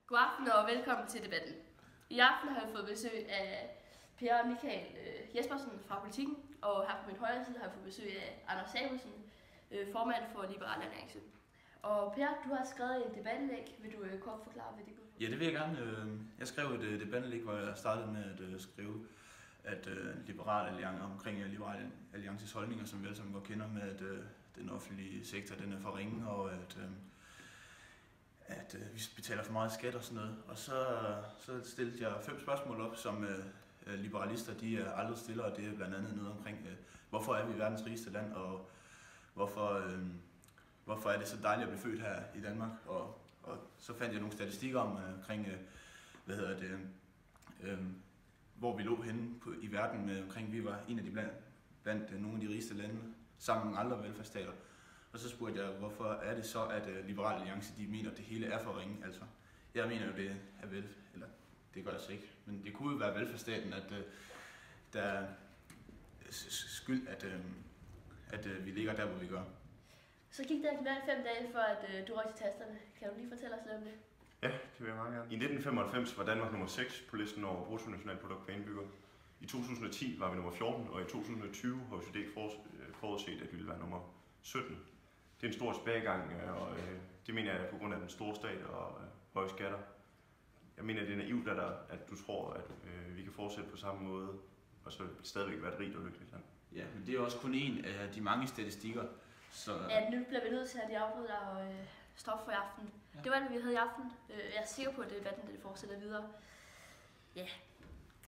God aften og velkommen til debatten. I aften har jeg fået besøg af Per Michael Jespersen fra Politikken, og her på min højre side har jeg fået besøg af Anders Samuelsen, formand for Liberal Alliance. Og Per, du har skrevet en debatindlæg. Vil du kort forklare, hvad det går? Ja, det vil jeg gerne. Jeg skrev et debatindlæg, hvor jeg startede med at skrive, at Liberal Alliances holdninger, som vi alle sammen godt kender med, at den offentlige sektor den er for ringe, og at vi betaler for meget skat og sådan noget. Og så stillede jeg 5 spørgsmål op, som liberalister de aldrig stiller, og det er blandt andet noget omkring, hvorfor er vi verdens rigeste land, og hvorfor er det så dejligt at blive født her i Danmark. Og så fandt jeg nogle statistikker omkring, hvor vi lå henne i verden med omkring, vi var en af de blandt nogle af de rigeste lande, sammen med andre velfærdsstater. Og så spurgte jeg, hvorfor er det så, at Liberal Alliance de mener, at det hele er for ringe? Altså, jeg mener jo, det er eller det gør jeg så ikke, men det kunne jo være velfærdsstaten, at der er skyld, at vi ligger der, hvor vi gør. Så gik der knap 5 dage, for at du røg til tasterne. Kan du lige fortælle os lidt om det? Ja, det vil jeg meget gerne. I 1995 var Danmark nummer 6 på listen over bruttonationalprodukt per indbygger. I 2010 var vi nummer 14, og i 2020 har OECD forudset, at vi ville være nummer 17. Det er en stor tilbagegang, og det mener jeg på grund af den store stat og høje skatter. Jeg mener, det er naivt, at du tror, at vi kan fortsætte på samme måde, og så stadigvæk være et rigt og lykkeligt land. Ja, men det er også kun en af de mange statistikker. Så ja, nu bliver vi nødt til at have de afbryder og stoppe for i aften. Ja. Det var det, vi havde i aften. Jeg er sikker på, at debatten fortsætter videre. Ja.